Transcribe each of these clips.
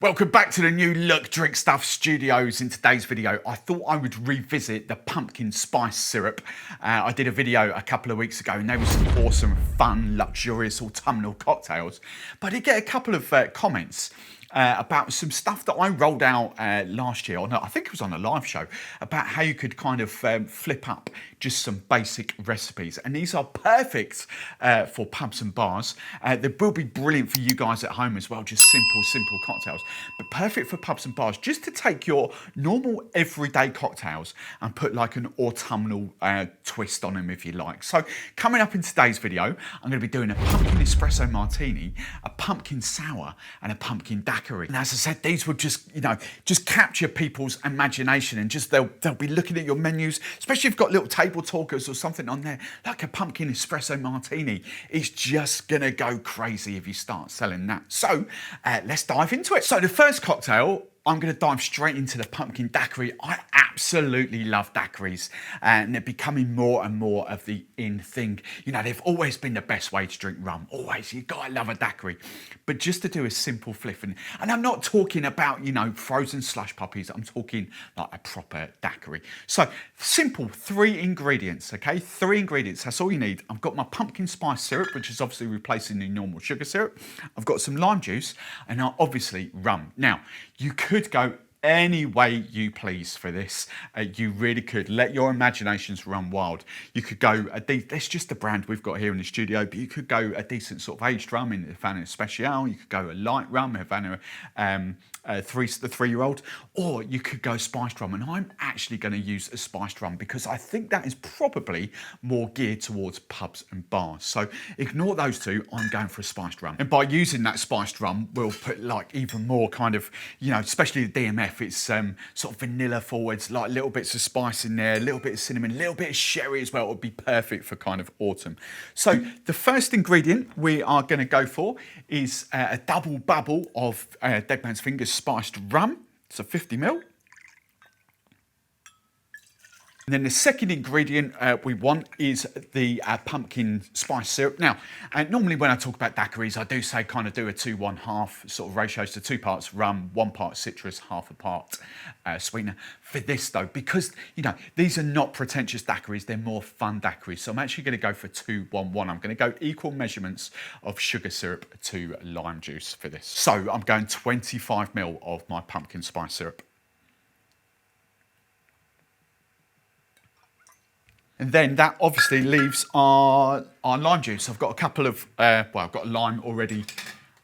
Welcome back to the new Look Drink Stuff studios. In today's video, I thought I would revisit the pumpkin spice syrup. I did a video a couple of weeks ago and there were some awesome, fun, luxurious autumnal cocktails. But I did get a couple of comments about some stuff that I rolled out last year, or no, I think it was on a live show, about how you could kind of flip up just some basic recipes. And these are perfect for pubs and bars. They will be brilliant for you guys at home as well, just simple cocktails. But perfect for pubs and bars, just to take your normal everyday cocktails and put like an autumnal twist on them if you like. So coming up in today's video, I'm going to be doing a pumpkin espresso martini, a pumpkin sour and a pumpkin daiquiri. And as I said, these would just, just capture people's imagination and just they'll be looking at your menus, especially if you've got little table talkers or something on there, like a pumpkin espresso martini. It's just going to go crazy if you start selling that. So let's dive into it. So the first cocktail, I'm going to dive straight into the pumpkin daiquiri. I absolutely love daiquiris and they're becoming more and more of the in thing. They've always been the best way to drink rum. Always, you gotta love a daiquiri. But just to do a simple flip, and I'm not talking about, frozen slush puppies. I'm talking like a proper daiquiri. So simple, 3 ingredients, okay? 3 ingredients, that's all you need. I've got my pumpkin spice syrup, which is obviously replacing the normal sugar syrup. I've got some lime juice and obviously rum. Now, you could go any way you please for this. You really could let your imaginations run wild. You could go that's just the brand we've got here in the studio, but you could go a decent sort of aged rum in the Havana Especial. You could go a light rum, Havana the 3-year-old, or you could go spiced rum. And I'm actually going to use a spiced rum because I think that is probably more geared towards pubs and bars. So ignore those two. I'm going for a spiced rum. And by using that spiced rum, we'll put like even more kind of, especially the DMF. It's sort of vanilla forwards, like little bits of spice in there, a little bit of cinnamon, a little bit of sherry as well. It would be perfect for kind of autumn. So the first ingredient we are going to go for is a double bubble of Dead Man's Fingers spiced rum. So 50 ml. And then the second ingredient we want is the pumpkin spice syrup. Now, normally when I talk about daiquiris, I do say kind of do a 2-1/2 sort of ratios to 2 parts rum, 1 part citrus, half a part sweetener. For this though, because, these are not pretentious daiquiris, they're more fun daiquiris. So I'm actually going to go for 2-1-1. I'm going to go equal measurements of sugar syrup to lime juice for this. So I'm going 25 ml of my pumpkin spice syrup. And then that obviously leaves our lime juice. I've got a couple of, I've got lime already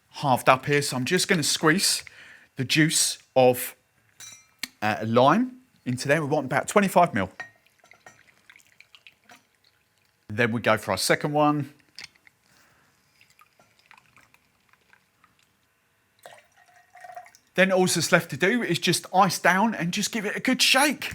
halved up here. So I'm just going to squeeze the juice of lime into there. We want about 25 ml. Then we go for our second one. Then all that's left to do is just ice down and just give it a good shake.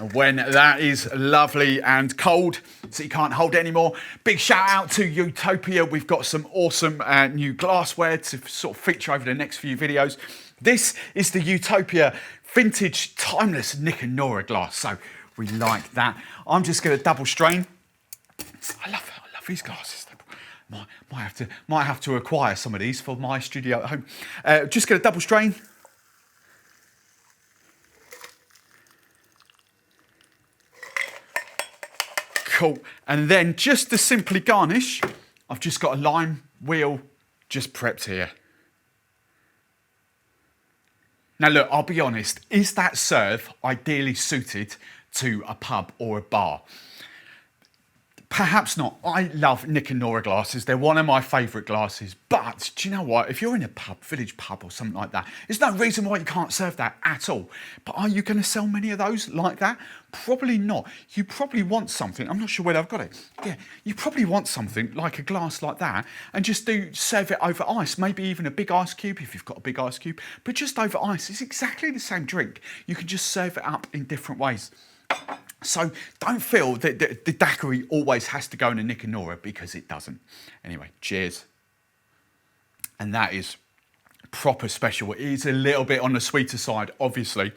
And when that is lovely and cold, so you can't hold it anymore, big shout out to Utopia. We've got some awesome new glassware to sort of feature over the next few videos. This is the Utopia vintage timeless Nick and Nora glass. So we like that. I'm just going to double strain. I love these glasses. Might have to acquire some of these for my studio at home. Just going to double strain. Cool. And then just to simply garnish, I've just got a lime wheel just prepped here. Now look, I'll be honest, is that serve ideally suited to a pub or a bar? Perhaps not. I love Nick and Nora glasses. They're one of my favourite glasses. But do you know what? If you're in a pub, village pub or something like that, there's no reason why you can't serve that at all. But are you going to sell many of those like that? Probably not. You probably want something. I'm not sure where I've got it. Yeah, you probably want something like a glass like that and just serve it over ice. Maybe even a big ice cube if you've got a big ice cube. But just over ice. It's exactly the same drink. You can just serve it up in different ways. So don't feel that the daiquiri always has to go in a Nick and Nora, because it doesn't. Anyway, cheers. And that is proper special. It is a little bit on the sweeter side, obviously,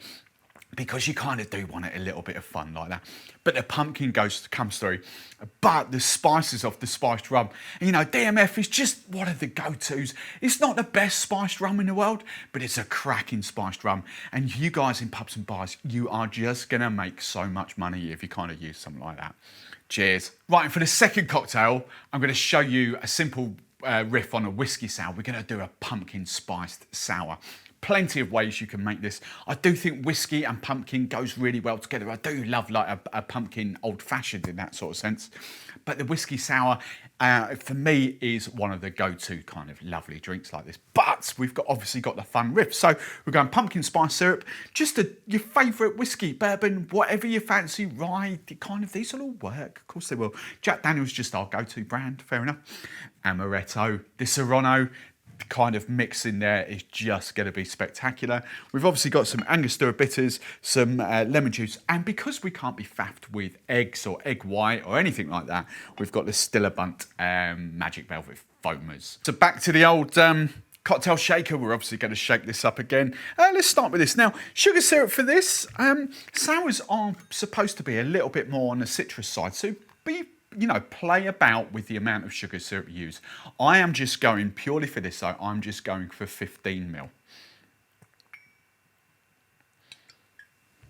because you kind of do want it a little bit of fun like that. But the pumpkin comes through, but the spices of the spiced rum. And, you know, DMF is just one of the go-tos. It's not the best spiced rum in the world, but it's a cracking spiced rum. And you guys in pubs and bars, you are just gonna make so much money if you kind of use something like that. Cheers. Right, and for the second cocktail, I'm gonna show you a simple riff on a whiskey sour. We're gonna do a pumpkin spiced sour. Plenty of ways you can make this. I do think whiskey and pumpkin goes really well together. I do love like a pumpkin old fashioned in that sort of sense. But the whiskey sour, for me, is one of the go-to kind of lovely drinks like this. But we've obviously got the fun riff. So we're going pumpkin spice syrup, just your favourite whiskey, bourbon, whatever you fancy, rye, these will all work. Of course they will. Jack Daniel's just our go-to brand, fair enough. Amaretto, the Serrano, kind of mix in there is just going to be spectacular. We've obviously got some Angostura bitters, some lemon juice, and because we can't be faffed with eggs or egg white or anything like that, we've got the Stillabunt Magic Velvet foamers. So back to the old cocktail shaker. We're obviously going to shake this up again. Let's start with this. Now, sugar syrup for this. Sours are supposed to be a little bit more on the citrus side, so play about with the amount of sugar syrup you use. I am just going, purely for this though, I'm just going for 15 ml.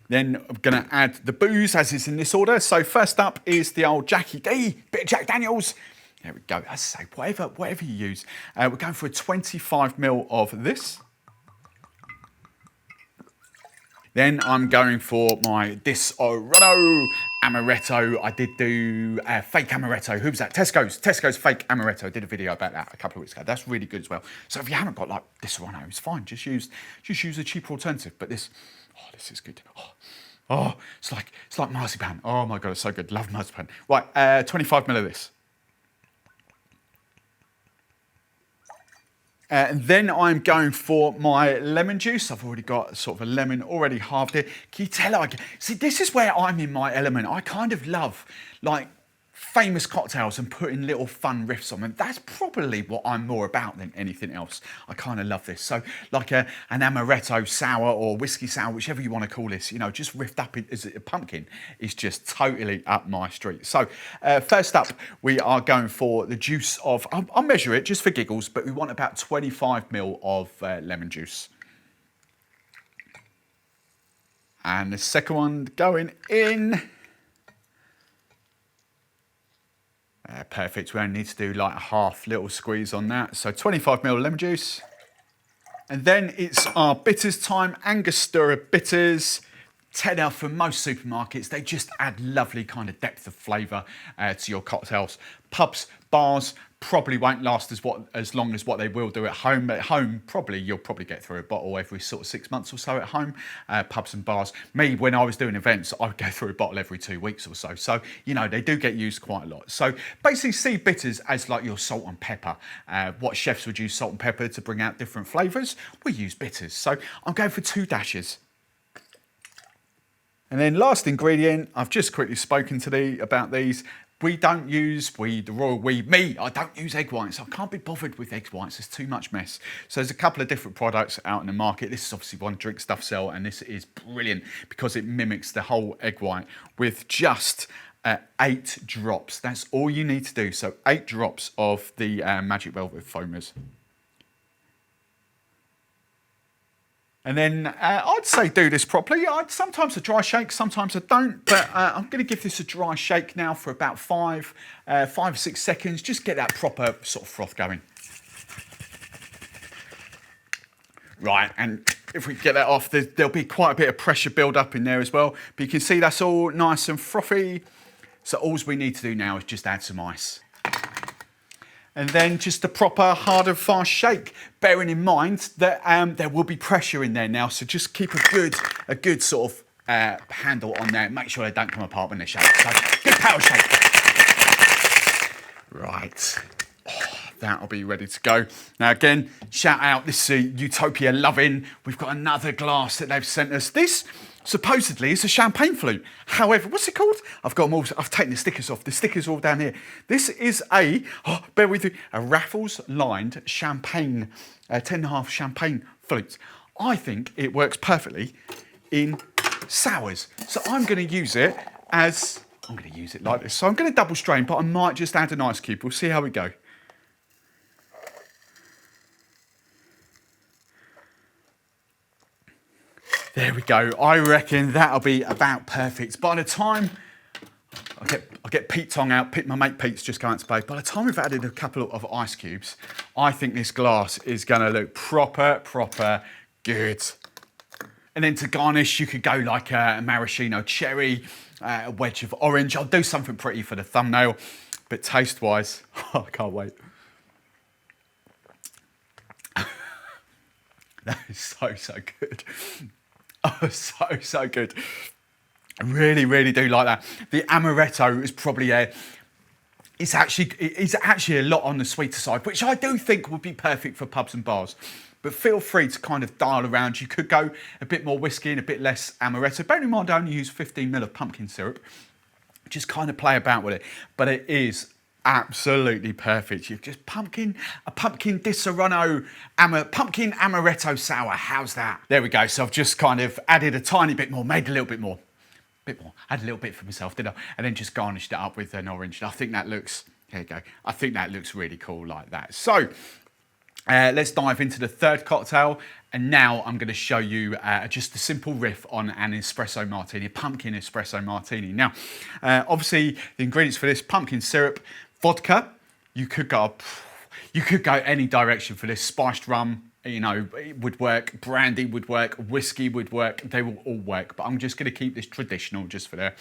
Then I'm gonna add the booze as is in this order. So first up is the old Jackie D, bit of Jack Daniels. There we go, as I say, whatever you use. We're going for a 25 ml of this. Then I'm going for my Disaronno Amaretto. I did do fake Amaretto. Who was that? Tesco's fake Amaretto. I did a video about that a couple of weeks ago. That's really good as well. So if you haven't got like Disaronno, it's fine. Just use a cheaper alternative. But this is good. Oh, it's like marzipan. Oh my God, it's so good. Love marzipan. Right, 25 ml of this. And then I'm going for my lemon juice. I've already got sort of a lemon already halved here. Can you tell? See, this is where I'm in my element. I kind of love like famous cocktails and putting little fun riffs on them. That's probably what I'm more about than anything else. I kind of love this. So like an amaretto sour or whiskey sour, whichever you want to call this, just riffed up as a pumpkin is just totally up my street. So first up, we are going for the juice of, I'll measure it just for giggles, but we want about 25 ml of lemon juice. And the second one going in. Perfect, we only need to do like a half little squeeze on that. So 25 ml lemon juice. And then it's our bitters time, Angostura bitters. tenner from most supermarkets. They just add lovely kind of depth of flavour to your cocktails. Pubs, bars probably won't last as long as what they will do at home. At home, you'll probably get through a bottle every sort of 6 months or so at home. Pubs and bars. Me, when I was doing events, I would go through a bottle every 2 weeks or so. So, you know, they do get used quite a lot. So basically see bitters as like your salt and pepper. What chefs would use salt and pepper to bring out different flavours, we use bitters. So I'm going for 2 dashes. And then last ingredient, I've just quickly spoken to about these. I don't use egg whites. I can't be bothered with egg whites. It's too much mess. So there's a couple of different products out in the market. This is obviously one Drink Stuff sell, and this is brilliant because it mimics the whole egg white with just 8 drops. That's all you need to do. So 8 drops of the Magic Velvet foamers. And then I'd say do this properly. Sometimes a dry shake, sometimes I don't, but I'm going to give this a dry shake now for about 5 or 6 seconds. Just get that proper sort of froth going. Right, and if we get that off, there'll be quite a bit of pressure build up in there as well. But you can see that's all nice and frothy. So all we need to do now is just add some ice. And then just a proper hard and fast shake, bearing in mind that there will be pressure in there now, so just keep a good sort of handle on there. Make sure they don't come apart when they shake. So good power shake. Right, that'll be ready to go. Now again, shout out, this is Utopia Lovin'. We've got another glass that they've sent us. This supposedly is a champagne flute. However, what's it called? I've got them all. I've taken the stickers off. The stickers are all down here. This is bear with me, a Raffles lined champagne, 10.5 champagne flute. I think it works perfectly in sours. So I'm going to use it as, I'm going to use it like this. So I'm going to double strain, but I might just add an ice cube. We'll see how we go. There we go. I reckon that'll be about perfect. By the time I get Pete Tong out, my mate Pete's just going to play. By the time we've added a couple of ice cubes, I think this glass is going to look proper good. And then to garnish, you could go like a maraschino cherry, a wedge of orange. I'll do something pretty for the thumbnail, but taste-wise, I can't wait. That is so good. Oh, so good. I really do like that. The amaretto is probably it's actually a lot on the sweeter side, which I do think would be perfect for pubs and bars. But feel free to kind of dial around. You could go a bit more whiskey and a bit less amaretto. Bear in mind, I only use 15 ml of pumpkin syrup. Just kind of play about with it. But it is absolutely perfect. You've just a pumpkin Disaronno, pumpkin amaretto sour. How's that? There we go. So I've just kind of added a tiny bit more, made a little bit more. Had a little bit for myself, did I? And then just garnished it up with an orange. I think that looks, there you go. I think that looks really cool like that. So let's dive into the third cocktail. And now I'm going to show you just a simple riff on an espresso martini, a pumpkin espresso martini. Now, obviously the ingredients for this: pumpkin syrup, vodka. You could go any direction for this. Spiced rum, you know, it would work. Brandy would work. Whiskey would work. They will all work. But I'm just going to keep this traditional just for there.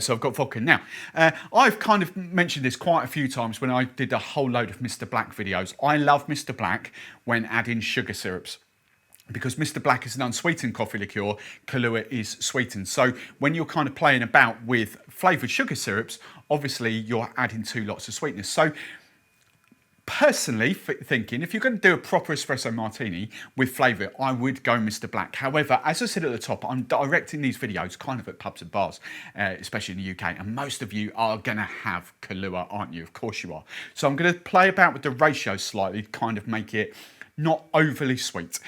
So I've got vodka. Now, I've kind of mentioned this quite a few times when I did a whole load of Mr. Black videos. I love Mr. Black when adding sugar syrups, because Mr. Black is an unsweetened coffee liqueur, Kahlua is sweetened. So when you're kind of playing about with flavoured sugar syrups, obviously you're adding 2 lots of sweetness. So personally thinking, if you're going to do a proper espresso martini with flavour, I would go Mr. Black. However, as I said at the top, I'm directing these videos kind of at pubs and bars, especially in the UK, and most of you are going to have Kahlua, aren't you? Of course you are. So I'm going to play about with the ratios slightly, kind of make it not overly sweet.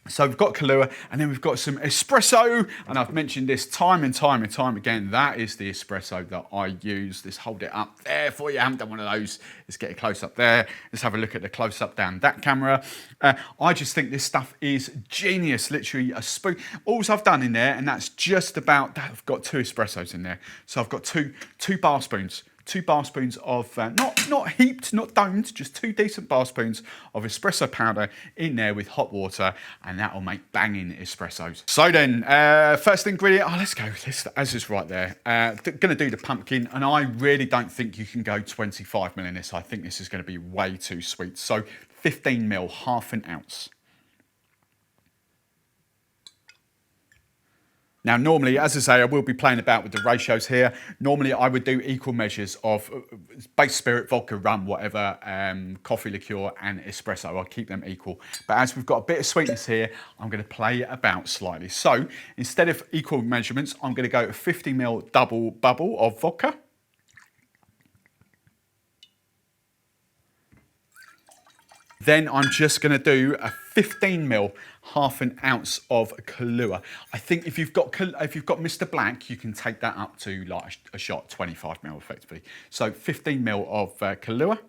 So we've got Kahlua, and then we've got some espresso, and I've mentioned this time and time again. That is the espresso that I use. Let's hold it up there for you. I haven't done one of those. Let's get a close up there. Let's have a look at the close up down that camera. I just think this stuff is genius. Literally a spoon. All I've done in there, and that's just about, I've got 2 espressos in there. So I've got two bar spoons. 2 bar spoons of, not heaped, not domed, just 2 decent bar spoons of espresso powder in there with hot water, and that will make banging espressos. So then, first ingredient, let's go, as is right there. Gonna do the pumpkin, and I really don't think you can go 25 ml in this. I think this is gonna be way too sweet. So 15 ml, half an ounce. Now, normally, as I say, I will be playing about with the ratios here. Normally, I would do equal measures of base spirit, vodka, rum, whatever, coffee liqueur, and espresso. I'll keep them equal. But as we've got a bit of sweetness here, I'm going to play about slightly. So, instead of equal measurements, I'm going to go 50 ml double bubble of vodka. Then I'm just going to do a 15 ml, half an ounce of Kahlua. I think if you've got Mr. Black, you can take that up to like a shot, 25 ml effectively. So 15 ml of Kahlua.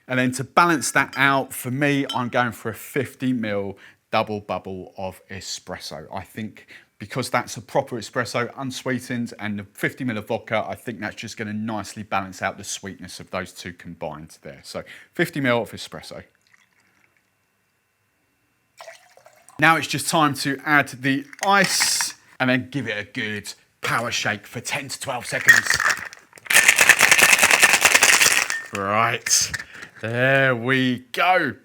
And then to balance that out, for me, I'm going for a 50 ml double bubble of espresso. I think because that's a proper espresso, unsweetened, and the 50 ml of vodka, I think that's just going to nicely balance out the sweetness of those 2 combined there. So 50 ml of espresso. Now it's just time to add the ice and then give it a good power shake for 10 to 12 seconds. Right, there we go.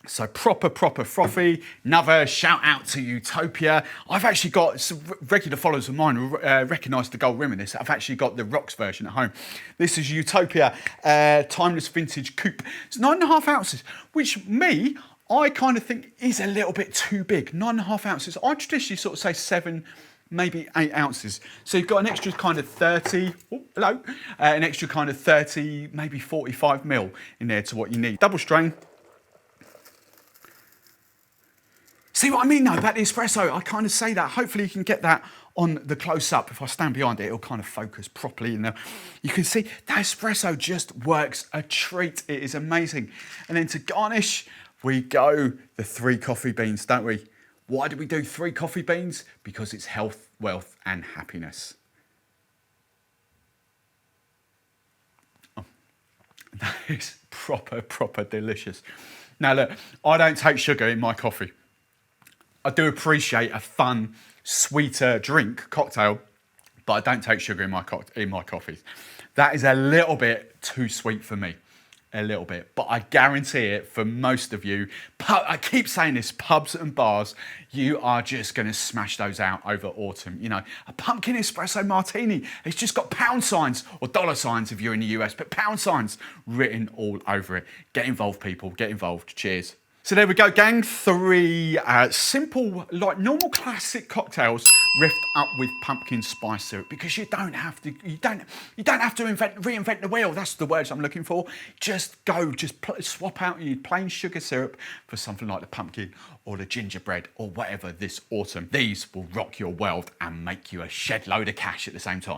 So proper frothy. Another shout out to Utopia. I've actually got some regular followers of mine who recognise the gold rim in this. I've actually got the rocks version at home. This is Utopia Timeless Vintage Coupe. It's 9.5 ounces, which I kind of think is a little bit too big. 9.5 ounces. I traditionally sort of say 7, maybe 8 ounces. So you've got an extra kind of 30, an extra kind of 30, maybe 45 ml in there to what you need. Double strain. See what I mean though about the espresso? I kind of say that. Hopefully you can get that on the close up. If I stand behind it, it'll kind of focus properly. And you can see that espresso just works a treat. It is amazing. And then to garnish, we go the 3 coffee beans, don't we? Why do we do 3 coffee beans? Because it's health, wealth, and happiness. Oh, that is proper delicious. Now look, I don't take sugar in my coffee. I do appreciate a fun, sweeter drink, cocktail, but I don't take sugar in my coffees. That is a little bit too sweet for me, a little bit. But I guarantee it for most of you, I keep saying this, pubs and bars, you are just gonna smash those out over autumn. You know, a pumpkin espresso martini, it's just got pound signs or dollar signs if you're in the US, but pound signs written all over it. Get involved, people, get involved. Cheers. So there we go, gang. 3 simple, like normal classic cocktails riffed up with pumpkin spice syrup, because you don't have to reinvent the wheel. That's the words I'm looking for. Just swap out your plain sugar syrup for something like the pumpkin or the gingerbread or whatever this autumn. These will rock your world and make you a shed load of cash at the same time.